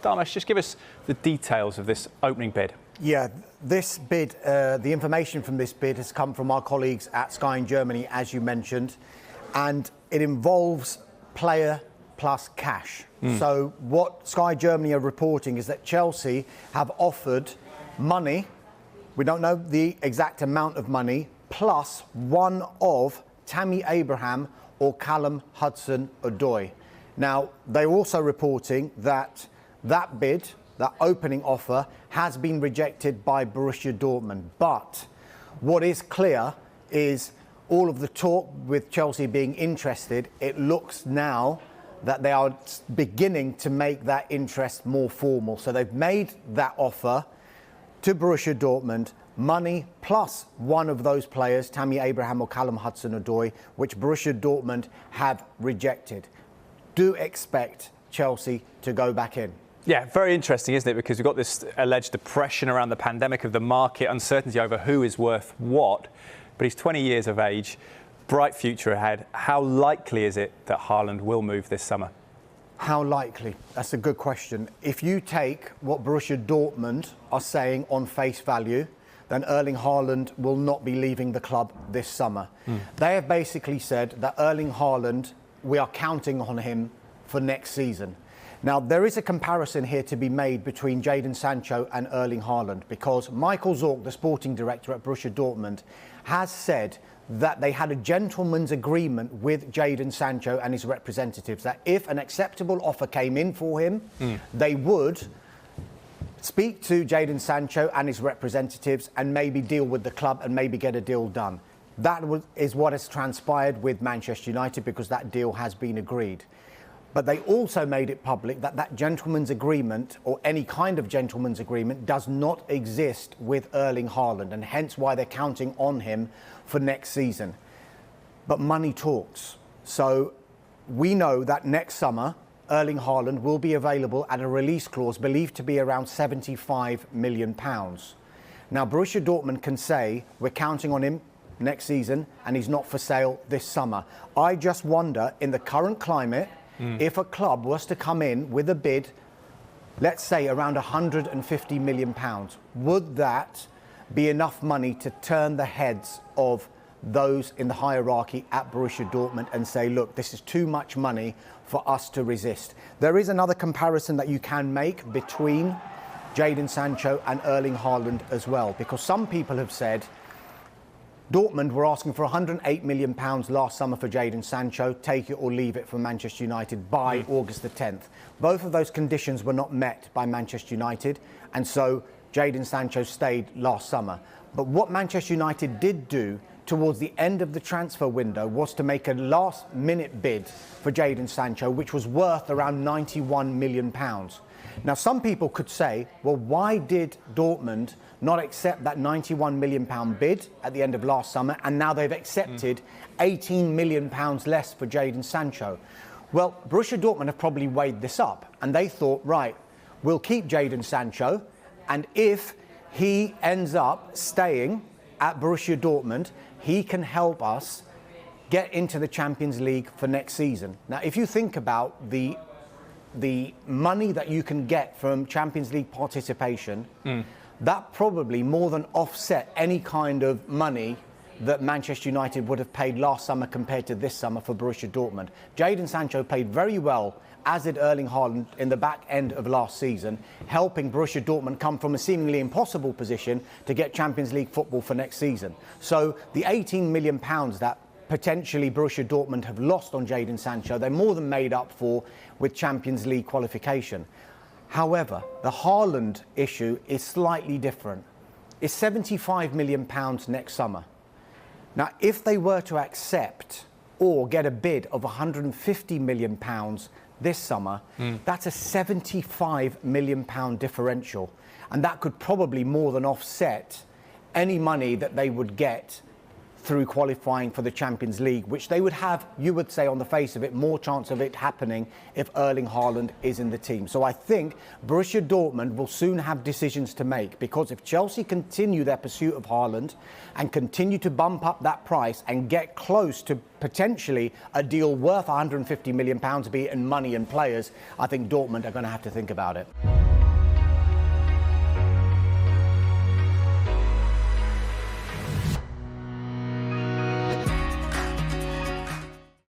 Darmesh, just give us the details of this opening bid. Yeah, this bid, the information from this bid has come from our colleagues at Sky in Germany, as you mentioned, and it involves player plus cash. So what Sky Germany are reporting is that Chelsea have offered money, we don't know the exact amount of money, plus one of Tammy Abraham or Callum Hudson-Odoi. Now, they're also reporting that that bid, that opening offer, has been rejected by Borussia Dortmund. But what is clear is all of the talk with Chelsea being interested, it looks now that they are beginning to make that interest more formal. So they've made that offer to Borussia Dortmund, money plus one of those players, Tammy Abraham or Callum Hudson-Odoi, which Borussia Dortmund have rejected. Do expect Chelsea to go back in. Yeah, very interesting, isn't it? Because we've got this alleged depression around the pandemic of the market, uncertainty over who is worth what. But he's 20 years of age, bright future ahead. How likely is it that Haaland will move this summer? How likely? That's a good question. If you take what Borussia Dortmund are saying on face value, then Erling Haaland will not be leaving the club this summer. They have basically said that Erling Haaland, we are counting on him for next season. Now, there is a comparison here to be made between Jadon Sancho and Erling Haaland, because Michael Zorc, the sporting director at Borussia Dortmund, has said that they had a gentleman's agreement with Jadon Sancho and his representatives that if an acceptable offer came in for him, they would speak to Jadon Sancho and his representatives and maybe deal with the club and maybe get a deal done. That is what has transpired with Manchester United, because that deal has been agreed. But they also made it public that that gentleman's agreement, or any kind of gentleman's agreement, does not exist with Erling Haaland, and hence why they're counting on him for next season. But money talks. So we know that next summer, Erling Haaland will be available at a release clause believed to be around £75 million. Now, Borussia Dortmund can say, we're counting on him next season and he's not for sale this summer. I just wonder, in the current climate, if a club was to come in with a bid, let's say around £150 million, would that be enough money to turn the heads of those in the hierarchy at Borussia Dortmund and say, look, this is too much money for us to resist? There is another comparison that you can make between Jadon Sancho and Erling Haaland as well, because some people have said Dortmund were asking for £108 million last summer for Jadon Sancho, take it or leave it from Manchester United by August the 10th. Both of those conditions were not met by Manchester United, and so Jadon Sancho stayed last summer. But what Manchester United did do towards the end of the transfer window was to make a last-minute bid for Jadon Sancho, which was worth around £91 million. Now, some people could say, well, why did Dortmund not accept that £91 million bid at the end of last summer, and now they've accepted £18 million less for Jadon Sancho? Well, Borussia Dortmund have probably weighed this up, and they thought, right, we'll keep Jadon Sancho, and if he ends up staying at Borussia Dortmund, he can help us get into the Champions League for next season. Now, if you think about the money that you can get from Champions League participation, that probably more than offset any kind of money that Manchester United would have paid last summer compared to this summer for Borussia Dortmund. Jadon Sancho played very well, as did Erling Haaland, in the back end of last season, helping Borussia Dortmund come from a seemingly impossible position to get Champions League football for next season. So the £18 million that potentially Borussia Dortmund have lost on Jadon Sancho, they're more than made up for with Champions League qualification. However, the Haaland issue is slightly different. It's £75 million next summer. Now, if they were to accept or get a bid of £150 million this summer, that's a £75 million differential. And that could probably more than offset any money that they would get through qualifying for the Champions League, which they would have, you would say on the face of it, more chance of it happening if Erling Haaland is in the team. So I think Borussia Dortmund will soon have decisions to make, because if Chelsea continue their pursuit of Haaland and continue to bump up that price and get close to potentially a deal worth £150 million, be it in money and players, I think Dortmund are going to have to think about it.